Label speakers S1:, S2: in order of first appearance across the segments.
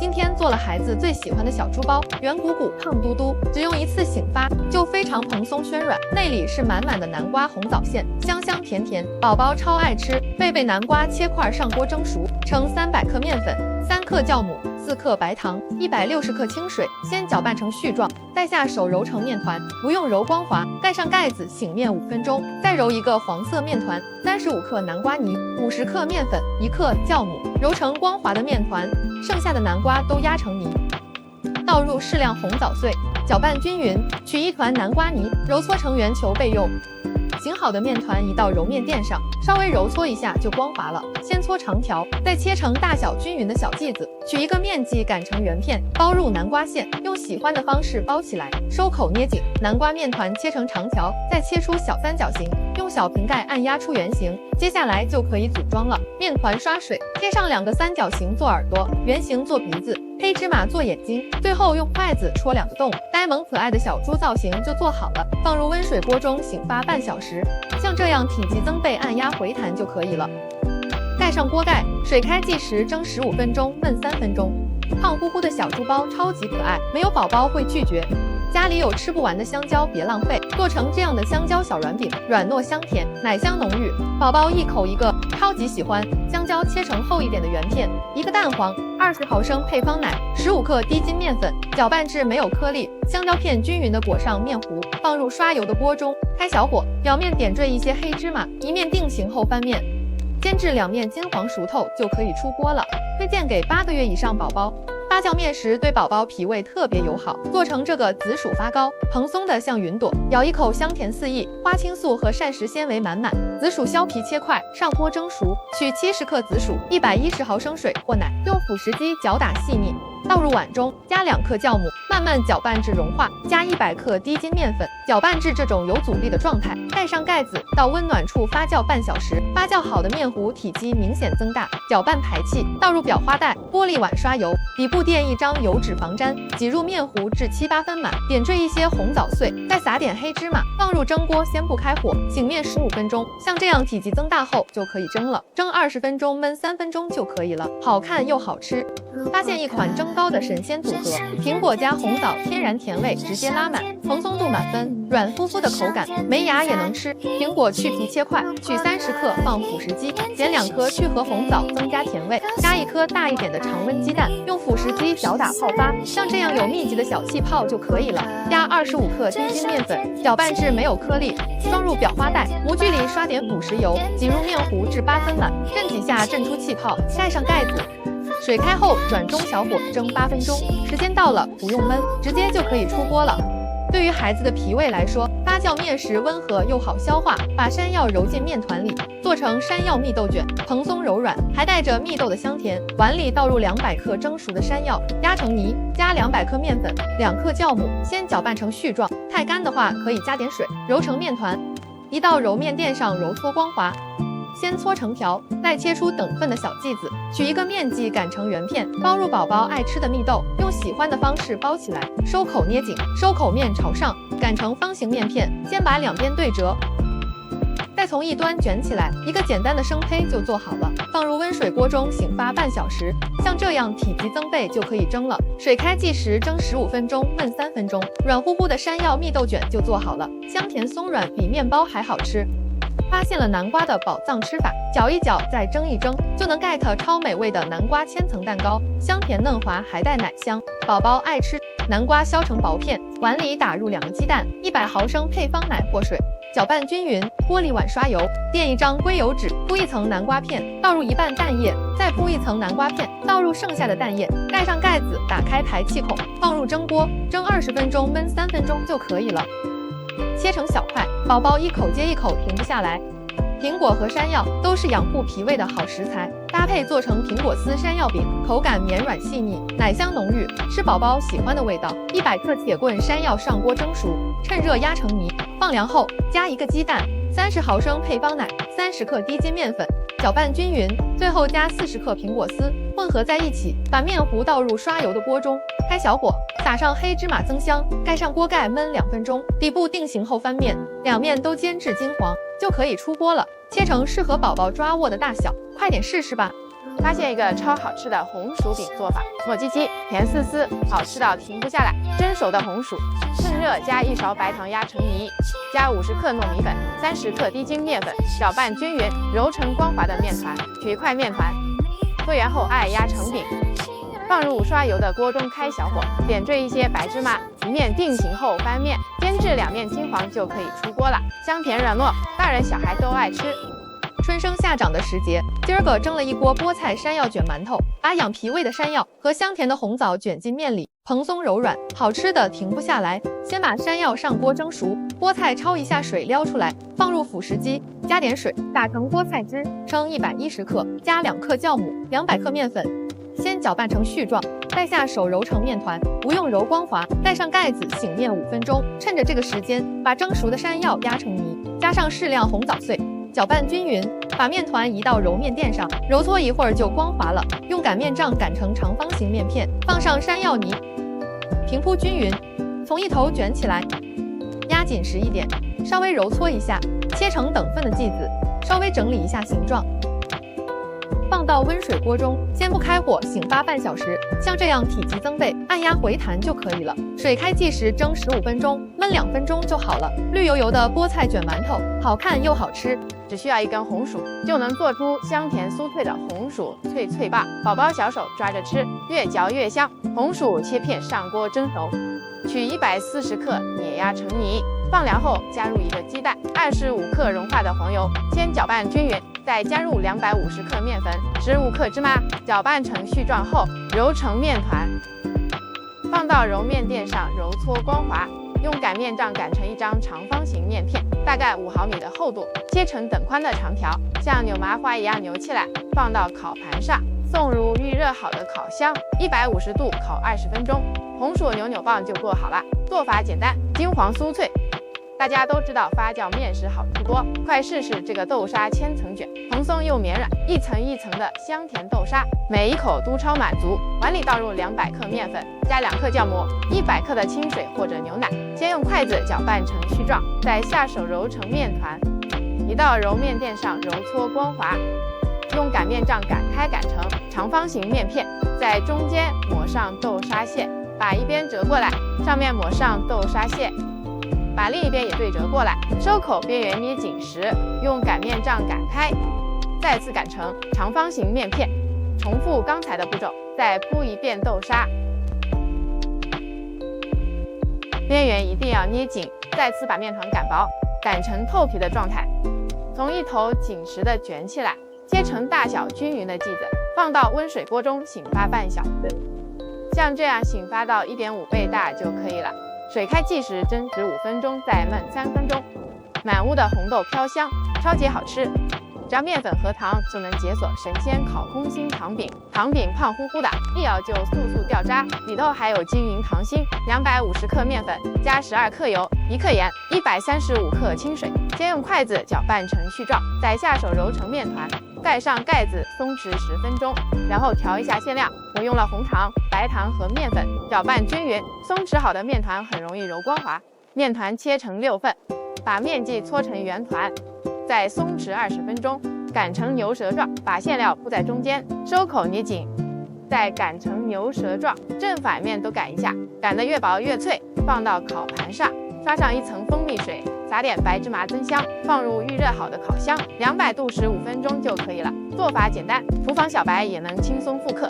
S1: 今天做了孩子最喜欢的小猪包，圆鼓鼓、胖嘟嘟，只用一次醒发就非常蓬松暄软，内里是满满的南瓜红枣馅，香香甜甜，宝宝超爱吃。贝南瓜切块上锅蒸熟，盛300克面粉，3克酵母，4克白糖，160克清水，先搅拌成絮状，再下手揉成面团，不用揉光滑，盖上盖子醒面5分钟，再揉一个黄色面团，35克南瓜泥，50克面粉，1克酵母，揉成光滑的面团，剩下的南瓜都压成泥，倒入适量红枣碎，搅拌均匀，取一团南瓜泥，揉搓成圆球备用。醒好的面团移到揉面垫上，稍微揉搓一下就光滑了。先搓长条，再切成大小均匀的小剂子，取一个面剂擀成圆片，包入南瓜馅，用喜欢的方式包起来，收口捏紧。南瓜面团切成长条，再切出小三角形，用小瓶盖按压出圆形。接下来就可以组装了。面团刷水，贴上2个三角形做耳朵，圆形做鼻子，黑芝麻做眼睛，最后用筷子戳2个洞，呆萌可爱的小猪造型就做好了。放入温水锅中醒发半小时，像这样体积增倍，按压回弹就可以了。盖上锅盖，水开计时蒸15分钟，焖3分钟。胖乎乎的小猪包超级可爱，没有宝宝会拒绝。家里有吃不完的香蕉，别浪费，做成这样的香蕉小软饼，软糯香甜，奶香浓郁，宝宝一口一个，超级喜欢。香蕉切成厚一点的圆片，1个蛋黄，20毫升配方奶，15克低筋面粉，搅拌至没有颗粒，香蕉片均匀地裹上面糊，放入刷油的锅中，开小火，表面点缀一些黑芝麻，一面定型后翻面，煎至2面金黄熟透就可以出锅了。推荐给8个月以上宝宝。发酵面时对宝宝脾胃特别友好，做成这个紫薯发糕，蓬松的像云朵，咬一口香甜四溢，花青素和膳食纤维满满。紫薯削皮切块，上锅蒸熟，取70克紫薯，110毫升水或奶，用辅食机搅打细腻，倒入碗中，加2克酵母，慢慢搅拌至融化，加100克低筋面粉，搅拌至这种有阻力的状态，盖上盖子，到温暖处发酵半小时。发酵好的面糊体积明显增大，搅拌排气，倒入裱花袋，玻璃碗刷油，底部垫一张油纸防粘，挤入面糊至7、8分满，点缀一些红枣碎，再撒点黑芝麻，放入蒸锅，先不开火，醒面15分钟。像这样体积增大后就可以蒸了，蒸20分钟，焖3分钟就可以了，好看又好吃。发现一款蒸糕的神仙组合，苹果加红枣，天然甜味直接拉满，蓬松度满分，软乎乎的口感，没牙也能吃。苹果去皮切块，取30克放辅食机，剪2颗去核红枣增加甜味，加1颗大一点的常温鸡蛋，用辅食机搅打泡发，像这样有密集的小气泡就可以了。加25克低筋面粉，搅拌至没有颗粒，装入裱花袋，模具里刷点辅食油，挤入面糊至8分满，震几下震出气泡，盖上盖子。水开后转中小火蒸8分钟，时间到了，不用焖，直接就可以出锅了。对于孩子的脾胃来说，发酵面时温和又好消化，把山药揉进面团里，做成山药蜜豆卷，蓬松柔软，还带着蜜豆的香甜。碗里倒入200克蒸熟的山药，压成泥，加200克面粉，2克酵母，先搅拌成絮状，太干的话可以加点水，揉成面团，移到揉面垫上揉搓光滑。先搓成条，再切出等份的小剂子，取一个面剂擀成圆片，包入宝宝爱吃的蜜豆，用喜欢的方式包起来，收口捏紧，收口面朝上，擀成方形面片，先把2边对折，再从一端卷起来，一个简单的生胚就做好了。放入温水锅中醒发半小时，像这样体积增倍就可以蒸了。水开计时蒸15分钟，焖3分钟，软乎乎的山药蜜豆卷就做好了，香甜松软，比面包还好吃。发现了南瓜的宝藏吃法，搅一搅再蒸一蒸，就能 get 超美味的南瓜千层蛋糕，香甜嫩滑，还带奶香，宝宝爱吃。南瓜削成薄片，碗里打入2个鸡蛋，100毫升配方奶或水，搅拌均匀，玻璃碗刷油，垫一张硅油纸，铺一层南瓜片，倒入1半蛋液，再铺一层南瓜片，倒入剩下的蛋液，盖上盖子，打开排气孔，放入蒸锅，蒸20分钟，焖3分钟就可以了。切成小块，宝宝一口接一口停不下来。苹果和山药都是养护脾胃的好食材，搭配做成苹果丝山药饼，口感绵软细腻，奶香浓郁，是宝宝喜欢的味道。100克铁棍山药上锅蒸熟，趁热压成泥，放凉后加1个鸡蛋，30毫升配方奶，30克低筋面粉，搅拌均匀，最后加40克苹果丝，混合在一起，把面糊倒入刷油的锅中，开小火，撒上黑芝麻增香，盖上锅盖焖2分钟，底部定型后翻面，2面都煎至金黄，就可以出锅了。切成适合宝宝抓握的大小，快点试试吧。
S2: 发现一个超好吃的红薯饼做法，糯叽叽，甜丝丝，好吃到停不下来。蒸熟的红薯，趁热加1勺白糖压成泥，加50克糯米粉，30克低筋面粉，搅拌均匀，揉成光滑的面团。取一块面团，搓圆后按压成饼，放入刷油的锅中，开小火，点缀一些白芝麻，一面定型后翻面，煎至2面金黄就可以出锅了，香甜软糯，大人小孩都爱吃。
S1: 春生夏长的时节，今儿个蒸了一锅菠菜山药卷馒头，把养脾胃的山药和香甜的红枣卷进面里，蓬松柔软，好吃的停不下来。先把山药上锅蒸熟，菠菜焯一下水撩出来，放入辅食机，加点水，打成菠菜汁，称110克，加2克酵母，200克面粉，先搅拌成絮状，再下手揉成面团，不用揉光滑，盖上盖子醒面5分钟。趁着这个时间，把蒸熟的山药压成泥，加上适量红枣碎。搅拌均匀，把面团移到揉面垫上，揉搓一会儿就光滑了。用擀面杖擀成长方形面片，放上山药泥，平铺均匀，从一头卷起来，压紧实一点，稍微揉搓一下，切成等份的剂子，稍微整理一下形状。放到温水锅中，先不开火，醒发半小时，像这样体积增倍，按压回弹就可以了。水开计时蒸15分钟，焖2分钟就好了。绿油油的菠菜卷馒头，好看又好吃。
S2: 只需要一根红薯，就能做出香甜酥脆的红薯脆脆棒，宝宝小手抓着吃，越嚼越香。红薯切片上锅蒸熟，取140克碾压成泥，放凉后加入1个鸡蛋，25克融化的黄油，先搅拌均匀，再加入250克面粉，15克芝麻，搅拌成絮状后揉成面团，放到揉面垫上揉搓光滑。用擀面杖擀成一张长方形面片，大概5毫米的厚度，切成等宽的长条，像扭麻花一样扭起来，放到烤盘上，送入预热好的烤箱，150度烤20分钟。红薯扭扭棒就做好了，做法简单，金黄酥脆。大家都知道发酵面食好处多，快试试这个豆沙千层卷，蓬松又绵软，一层一层的香甜豆沙，每一口都超满足。碗里倒入200克面粉，加2克酵母，100克的清水或者牛奶，先用筷子搅拌成絮状，再下手揉成面团，移到揉面垫上揉搓光滑，用擀面杖擀开擀成长方形面片，在中间抹上豆沙馅，把一边折过来，上面抹上豆沙馅。把另一边也对折过来，收口边缘捏紧时，用擀面杖擀开，再次擀成长方形面片。重复刚才的步骤，再铺一遍豆沙，边缘一定要捏紧。再次把面团擀薄，擀成透皮的状态，从一头紧实的卷起来，切成大小均匀的剂子，放到温水锅中醒发半小时。像这样醒发到1.5倍大就可以了。水开计时蒸15分钟，再焖3分钟。满屋的红豆飘香，超级好吃。只要面粉和糖就能解锁神仙烤空心糖饼。糖饼胖乎乎的，一咬就速速掉渣，里头还有晶莹糖心。250克面粉加12克油，1克盐，135克清水。先用筷子搅拌成絮状，再下手揉成面团，盖上盖子松弛10分钟，然后调一下馅料。我用了红糖、白糖和面粉，搅拌均匀。松弛好的面团很容易揉光滑。面团切成6份，把面剂搓成圆团，再松弛20分钟，擀成牛舌状，把馅料铺在中间，收口捏紧，再擀成牛舌状，正反面都擀一下，擀得越薄越脆。放到烤盘上，刷上一层蜂蜜水，撒点白芝麻增香，放入预热好的烤箱，200度15分钟就可以了。做法简单，厨房小白也能轻松复刻。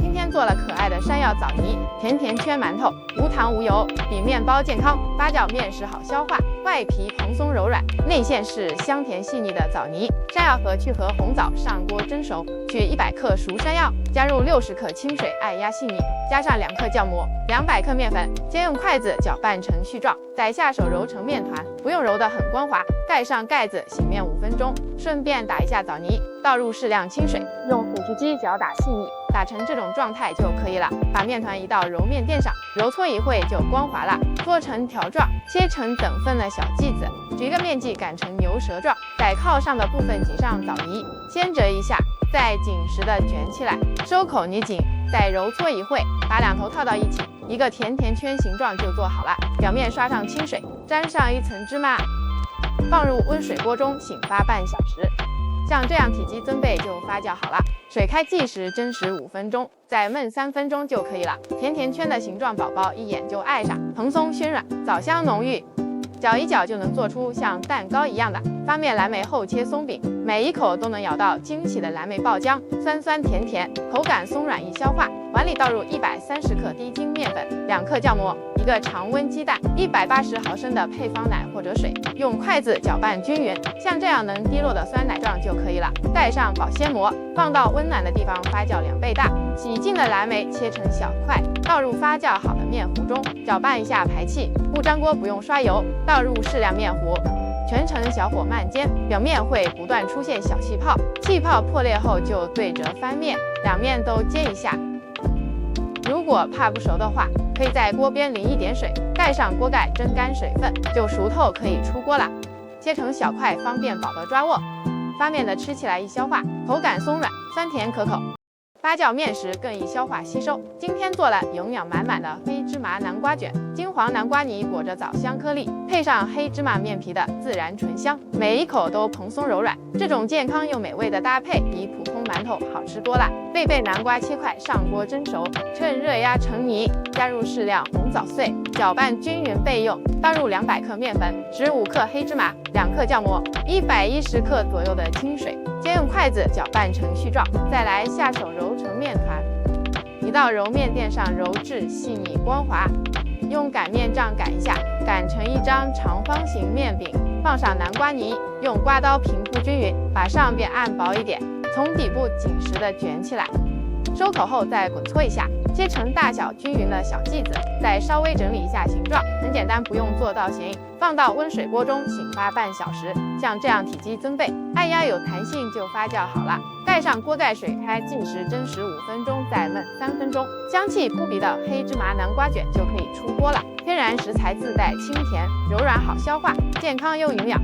S2: 今天做了可爱的山药枣泥，甜甜圈馒头，无糖无油，比面包健康。发酵面食好消化，外皮蓬松柔软，内馅是香甜细腻的枣泥。山药和去核红枣上锅蒸熟，取100克熟山药，加入60克清水，按压细腻，加上2克酵母，200克面粉，先用筷子搅拌成絮状，再下手揉成面团，不用揉得很光滑，盖上盖子醒面5分钟，顺便打一下枣泥，倒入适量清水，用辅食机搅打细腻。打成这种状态就可以了。把面团移到揉面垫上，揉搓一会就光滑了。做成条状，切成等份的小剂子，举一个面剂擀成牛舌状，在靠上的部分挤上枣泥，先折一下，再紧实的卷起来，收口捏紧，再揉搓一会，把两头套到一起，一个甜甜圈形状就做好了。表面刷上清水，沾上一层芝麻，放入温水锅中醒发半小时。像这样体积增倍就发酵好了。水开计时蒸食5分钟，再焖3分钟就可以了。甜甜圈的形状，宝宝一眼就爱上，蓬松暄软，枣香浓郁。搅一搅就能做出像蛋糕一样的发面蓝莓厚切松饼，每一口都能咬到惊喜的蓝莓爆浆，酸酸甜甜，口感松软易消化。碗里倒入130克低筋面粉、2克酵母、1个常温鸡蛋、180毫升的配方奶或者水，用筷子搅拌均匀，像这样能滴落的酸奶状就可以了。盖上保鲜膜，放到温暖的地方发酵2倍大。洗净的蓝莓切成小块，倒入发酵好的面糊中，搅拌一下排气，不粘锅不用刷油，倒入适量面糊。全程小火慢煎，表面会不断出现小气泡，气泡破裂后就对折翻面，两面都煎一下。如果怕不熟的话，可以在锅边淋一点水，盖上锅盖蒸干水分，就熟透可以出锅了。切成小块方便宝宝抓握。发面的吃起来易消化，口感松软，酸甜可口。发酵面时更易消化吸收。今天做了营养满满的黑芝麻南瓜卷，金黄南瓜泥裹着枣香颗粒，配上黑芝麻面皮的自然醇香，每一口都蓬松柔软。这种健康又美味的搭配，比普通馒头好吃多了。贝贝南瓜切块上锅蒸熟，趁热压成泥，加入适量红枣碎，搅拌均匀备用。倒入200克面粉，15克黑芝麻，2克酵母，110克左右的清水，先用筷子搅拌成絮状，再来下手揉成面团。移到揉面垫上揉至细腻光滑，用擀面杖擀一下，擀成一张长方形面饼，放上南瓜泥，用刮刀平铺均匀，把上边按薄一点，从底部紧实的卷起来。收口后再滚搓一下，切成大小均匀的小剂子，再稍微整理一下形状，很简单，不用做造型。放到温水锅中醒发半小时，像这样体积增倍，按压有弹性就发酵好了。盖上锅盖，水开，计时蒸15分钟，再焖3分钟，香气扑鼻的黑芝麻南瓜卷就可以出锅了。天然食材自带清甜，柔软好消化，健康又营养。